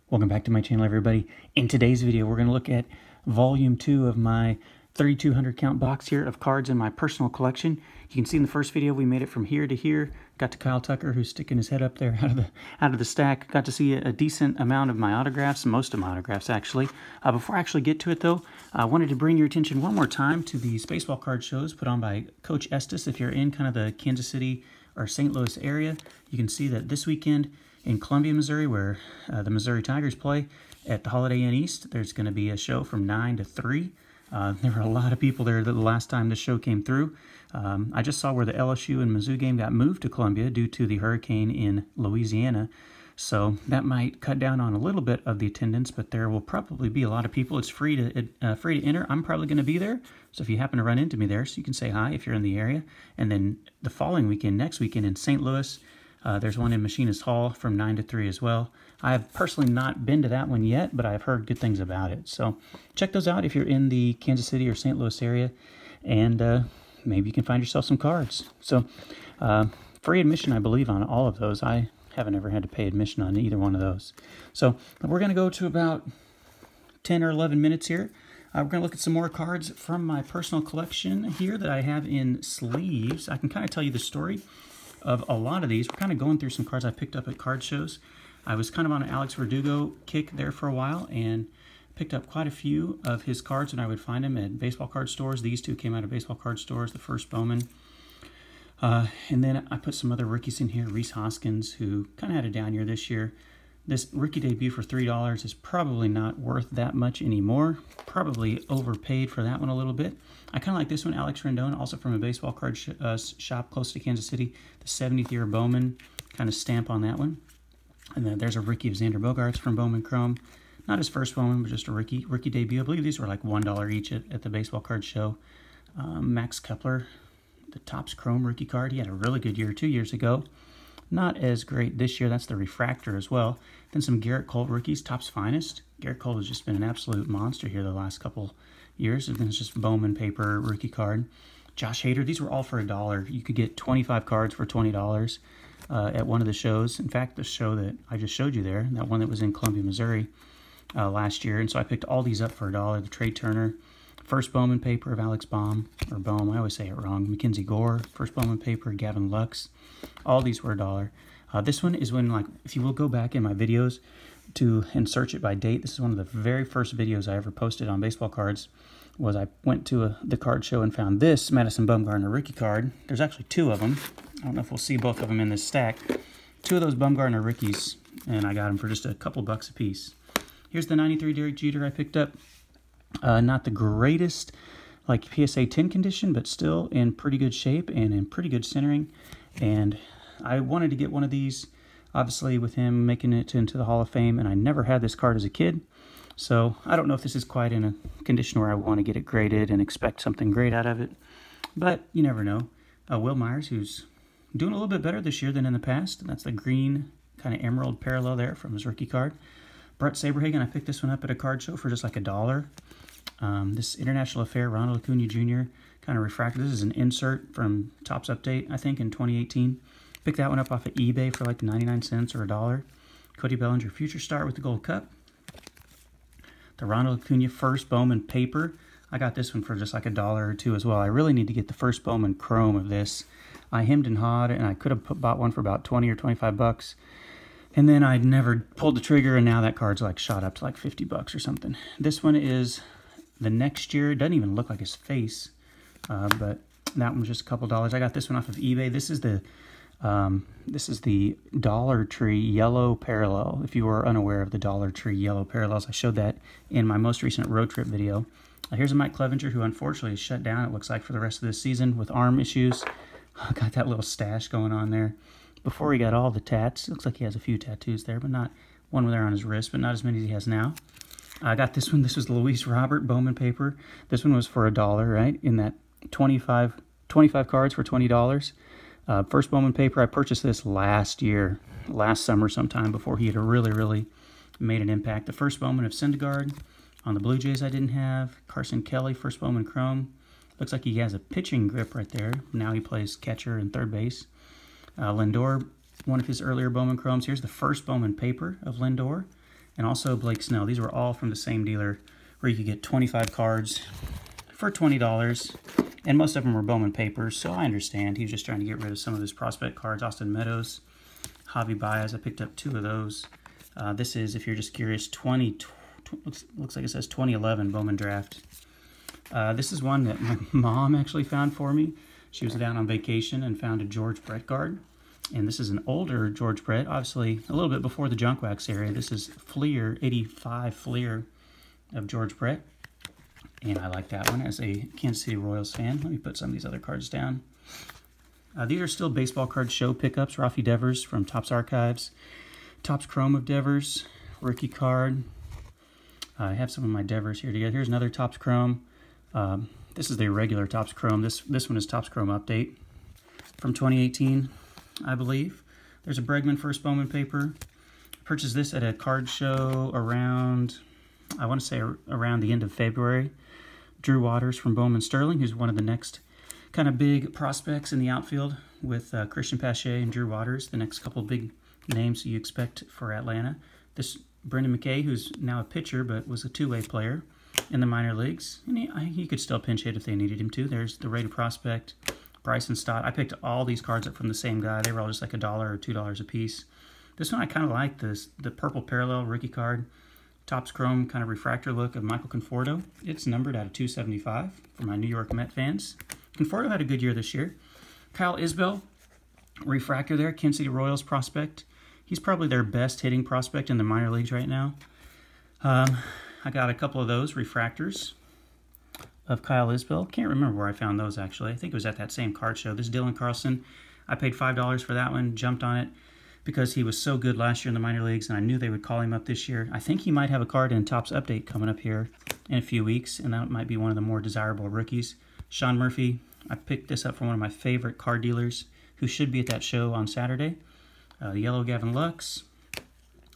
Welcome back to my channel, everybody. In today's video, we're going to look at volume 2 of my 3200 count box here of cards in my personal collection. You can see in the first video we made it from here to here. Got to Kyle Tucker, who's sticking his head up there out of the stack. Got to see a decent amount of my autographs, most of my autographs actually. Before I actually get to it though, I wanted to bring your attention one more time to these baseball card shows put on by Coach Estes. If you're in kind of the Kansas City or St. Louis area, you can see that this weekend in Columbia, Missouri, where the Missouri Tigers play at the Holiday Inn East, there's going to be a show from 9 to 3. There were a lot of people there the last time the show came through. I just saw where the LSU and Mizzou game got moved to Columbia due to the hurricane in Louisiana. So that might cut down on a little bit of the attendance, but there will probably be a lot of people. It's free to enter. I'm probably going to be there, so if you happen to run into me there, so you can say hi if you're in the area. And then the following weekend, next weekend in St. Louis, there's one in Machinist Hall from 9 to 3 as well. I have personally not been to that one yet, but I've heard good things about it. So check those out if you're in the Kansas City or St. Louis area, and maybe you can find yourself some cards. So free admission, I believe, on all of those. I haven't ever had to pay admission on either one of those. So we're going to go to about 10 or 11 minutes here. We're going to look at some more cards from my personal collection here that I have in sleeves. I can kind of tell you the story of a lot of these. We're kind of going through some cards I picked up at card shows. I was kind of on an Alex Verdugo kick there for a while and picked up quite a few of his cards when I would find them at baseball card stores. These two came out of baseball card stores, the first Bowman. And then I put some other rookies in here. Rhys Hoskins, who kind of had a down year this year. This rookie debut for $3 is probably not worth that much anymore. Probably overpaid for that one a little bit. I kind of like this one, Alex Rendon, also from a baseball card shop close to Kansas City. The 70th year Bowman kind of stamp on that one. And then there's a rookie of Xander Bogaerts from Bowman Chrome. Not his first Bowman, but just a rookie debut. I believe these were like $1 each at the baseball card show. Max Kepler, the Topps Chrome rookie card. He had a really good year 2 years ago. Not as great this year. That's the refractor as well. Then some Garrett Cole rookies, Topps Finest. Garrett Cole has just been an absolute monster here the last couple years. And then it's just Bowman paper rookie card. Josh Hader, these were all for $1. You could get 25 cards for $20 at one of the shows. In fact, the show that I just showed you there, that one that was in Columbia, Missouri last year. And so I picked all these up for $1. The Trey Turner, first Bowman paper of Alex Baum, or Bohm, I always say it wrong. Mackenzie Gore, first Bowman paper, Gavin Lux. All these were $1. This one is when, like, if you will go back in my videos and search it by date, this is one of the very first videos I ever posted on baseball cards, was I went to the card show and found this Madison Bumgarner rookie card. There's actually two of them. I don't know if we'll see both of them in this stack. Two of those Bumgarner rookies, and I got them for just a couple bucks a piece. Here's the 93 Derek Jeter I picked up. Not the greatest, like PSA 10 condition, but still in pretty good shape and in pretty good centering. And I wanted to get one of these, obviously with him making it into the Hall of Fame, and I never had this card as a kid. So I don't know if this is quite in a condition where I want to get it graded and expect something great out of it. But you never know. Wil Myers, who's doing a little bit better this year than in the past. And that's the green kind of emerald parallel there from his rookie card. Brett Saberhagen, I picked this one up at a card show for just like $1. This International Affair, Ronald Acuna Jr., kind of refractor. This is an insert from Topps Update, I think, in 2018. Picked that one up off of eBay for like 99 cents or $1. Cody Bellinger, Future Star with the Gold Cup. The Ronald Acuna first Bowman paper. I got this one for just like $1 or $2 as well. I really need to get the first Bowman Chrome of this. I hemmed and hawed, and I could have bought one for about 20 or 25 bucks. And then I'd never pulled the trigger, and now that card's like shot up to like 50 bucks or something. This one is the next year. It doesn't even look like his face, but that one was just a couple dollars. I got this one off of eBay. This is the Dollar Tree Yellow Parallel. If you were unaware of the Dollar Tree Yellow Parallels, I showed that in my most recent road trip video. Here's a Mike Clevenger, who unfortunately is shut down, it looks like, for the rest of this season with arm issues. Got that little stash going on there. Before he got all the tats, it looks like he has a few tattoos there, but not one there on his wrist, but not as many as he has now. I got this one. This was Luis Robert Bowman paper. This one was for $1, right? In that 25 cards for $20. First Bowman paper. I purchased this last summer sometime, before he had really made an impact. The first Bowman of Syndergaard on the Blue Jays I didn't have. Carson Kelly, first Bowman Chrome. Looks like he has a pitching grip right there. Now he plays catcher and third base. Lindor, one of his earlier Bowman Chromes. Here's the first Bowman paper of Lindor. and also Blake Snell. These were all from the same dealer where you could get 25 cards for $20. And most of them were Bowman papers, so I understand. He was just trying to get rid of some of his prospect cards. Austin Meadows, Javi Baez, I picked up 2 of those. This is, if you're just curious, looks like it says 2011 Bowman draft. This is one that my mom actually found for me. She was down on vacation and found a George Brett card. And this is an older George Brett, obviously a little bit before the junk wax area. This is Fleer, 85 Fleer of George Brett. And I like that one as a Kansas City Royals fan. Let me put some of these other cards down. These are still baseball card show pickups. Rafi Devers from Topps Archives. Topps Chrome of Devers. Rookie card. I have some of my Devers here together. Here's another Topps Chrome. This is the regular Topps Chrome. This one is Topps Chrome Update from 2018, I believe. There's a Bregman First Bowman paper. Purchased this at a card show around, I want to say around the end of February. Drew Waters from Bowman Sterling, who's one of the next kind of big prospects in the outfield with Christian Pache and Drew Waters, the next couple big names you expect for Atlanta. This Brendan McKay, who's now a pitcher but was a two-way player in the minor leagues. And he could still pinch hit if they needed him to. There's the rated prospect, Bryson Stott. I picked all these cards up from the same guy. They were all just like $1 or $2 a piece. This one I kind of like, the purple parallel rookie card. Topps Chrome kind of refractor look of Michael Conforto. It's numbered out of 275 for my New York Met fans. Conforto had a good year this year. Kyle Isbell, refractor there, Kansas City Royals prospect. He's probably their best hitting prospect in the minor leagues right now. I got a couple of those refractors of Kyle Isbell. Can't remember where I found those actually. I think it was at that same card show. This is Dylan Carlson. I paid $5 for that one, jumped on it, because he was so good last year in the minor leagues, and I knew they would call him up this year. I think he might have a card in Topps Update coming up here in a few weeks, and that might be one of the more desirable rookies. Sean Murphy, I picked this up from one of my favorite card dealers who should be at that show on Saturday. The yellow Gavin Lux,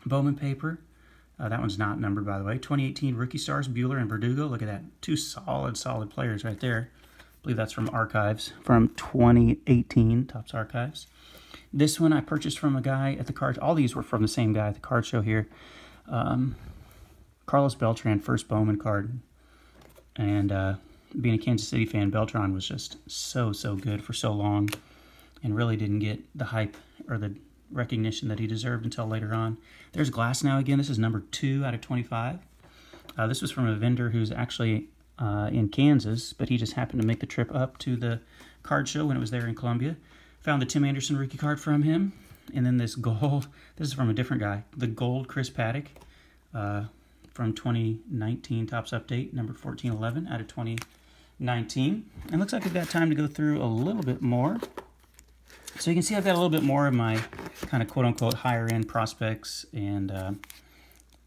Bowman paper. That one's not numbered, by the way. 2018 Rookie Stars, Buehler and Verdugo. Look at that. 2 solid players right there. I believe that's from Archives, from 2018, Topps Archives. This one I purchased from a guy at the card. All these were from the same guy at the card show here. Carlos Beltran, first Bowman card. And being a Kansas City fan, Beltran was just so good for so long and really didn't get the hype or the recognition that he deserved until later on. There's Glasnow again. This is number 2 out of 25. This was from a vendor who's actually in Kansas, but he just happened to make the trip up to the card show when it was there in Columbia. Found the Tim Anderson rookie card from him. And then this gold, this is from a different guy. The gold Chris Paddock from 2019 Topps Update, number 1411 out of 2019. And looks like I've got time to go through a little bit more. So you can see I've got a little bit more of my kind of quote-unquote higher-end prospects and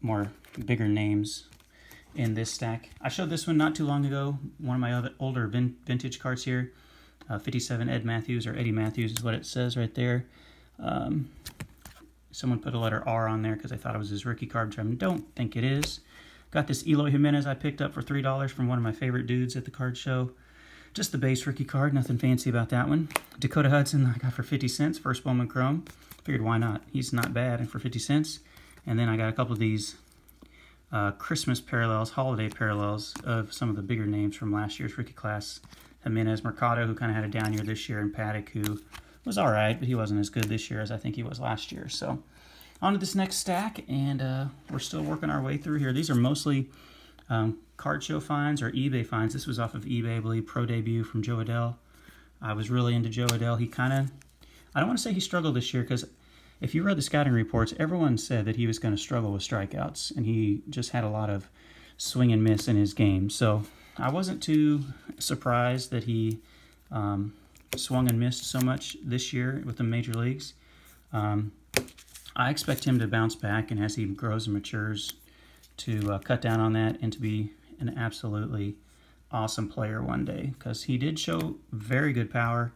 more bigger names in this stack. I showed this one not too long ago, one of my other older vintage cards here. 57 Ed Matthews, or Eddie Matthews is what it says right there. Someone put a letter R on there because I thought it was his rookie card, which I don't think it is. Got this Eloy Jimenez I picked up for $3 from one of my favorite dudes at the card show. Just the base rookie card, nothing fancy about that one. Dakota Hudson I got for 50 cents, first Bowman Chrome. Figured why not? He's not bad, and for 50 cents. And then I got a couple of these Christmas parallels, holiday parallels of some of the bigger names from last year's rookie class. Jimenez, Mercado, who kind of had a down year this year, and Paddock, who was all right, but he wasn't as good this year as I think he was last year. So on to this next stack, and we're still working our way through here. These are mostly card show finds or eBay finds. This was off of eBay, I believe, pro debut from Joe Adell. I was really into Joe Adell. He kind of, I don't want to say he struggled this year, because if you read the scouting reports, everyone said that he was going to struggle with strikeouts, and he just had a lot of swing and miss in his game. So I wasn't too surprised that he swung and missed so much this year with the major leagues. I expect him to bounce back, and as he grows and matures, to cut down on that and to be an absolutely awesome player one day, because he did show very good power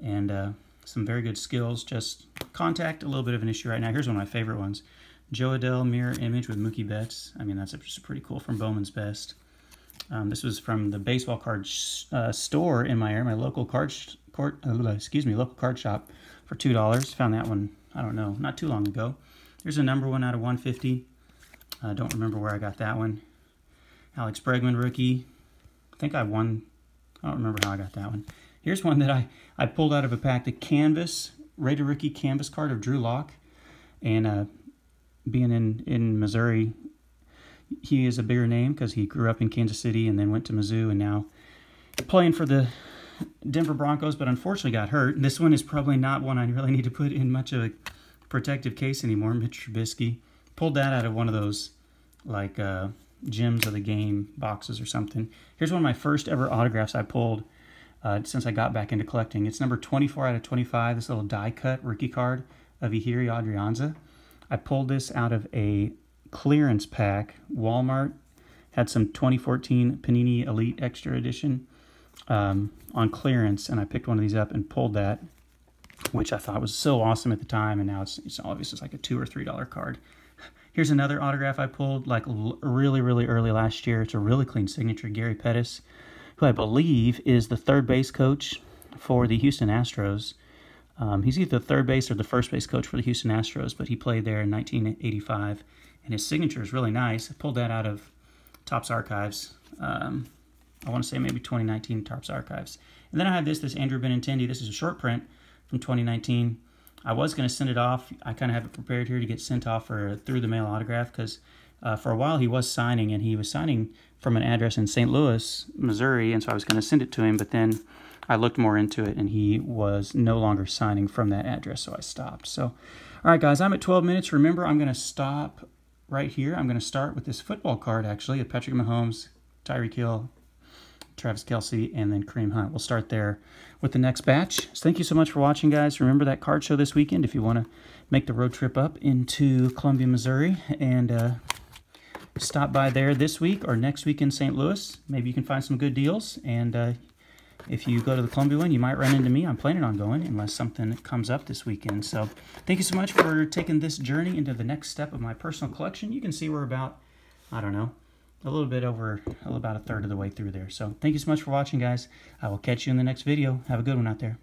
and some very good skills. Just contact, a little bit of an issue right now. Here's one of my favorite ones. Joe Adell mirror image with Mookie Betts. I mean, that's just pretty cool, from Bowman's Best. This was from the baseball card store in my area, my local local card shop, for $2. Found that one, I don't know, not too long ago. Here's a number 1 out of 150 I don't remember where I got that one. Alex Bregman rookie. I think I won. I don't remember how I got that one. Here's one that I pulled out of a pack. The Canvas, Rated Rookie Canvas card of Drew Lock. And being in Missouri, he is a bigger name because he grew up in Kansas City and then went to Mizzou and now playing for the Denver Broncos, but unfortunately got hurt. This one is probably not one I really need to put in much of a protective case anymore. Mitch Trubisky. Pulled that out of one of those like Gems of the Game boxes or something. Here's one of my first ever autographs I pulled since I got back into collecting. It's number 24 out of 25, this little die cut rookie card of Ihiri Adrianza. I pulled this out of a clearance pack. Walmart had some 2014 Panini Elite Extra Edition on clearance, and I picked one of these up and pulled that, which I thought was so awesome at the time, and now it's obviously it's like a $2 or $3 card. Here's another autograph I pulled like really early last year. It's a really clean signature. Gary Pettis, who I believe is the third base coach for the Houston Astros. He's either the third base or the first base coach for the Houston Astros, but he played there in 1985, and his signature is really nice. I pulled that out of Topps Archives. I want to say maybe 2019 Topps Archives. And then I have this Andrew Benintendi. This is a short print from 2019. I was going to send it off. I kind of have it prepared here to get sent off for through the mail autograph because for a while he was signing, and he was signing from an address in St. Louis, Missouri, and so I was going to send it to him, but then I looked more into it, and he was no longer signing from that address, so I stopped. So, all right, guys, I'm at 12 minutes. Remember, I'm going to stop right here. I'm going to start with this football card, actually, of Patrick Mahomes, Tyreek Hill, Travis Kelce, and then Kareem Hunt. We'll start there with the next batch. So thank you so much for watching, guys. Remember that card show this weekend if you want to make the road trip up into Columbia, Missouri, and stop by there this week or next week in St. Louis. Maybe you can find some good deals, and if you go to the Columbia one, you might run into me. I'm planning on going unless something comes up this weekend. So thank you so much for taking this journey into the next step of my personal collection. You can see we're about, I don't know, about a third of the way through there. So thank you so much for watching, guys. I will catch you in the next video. Have a good one out there.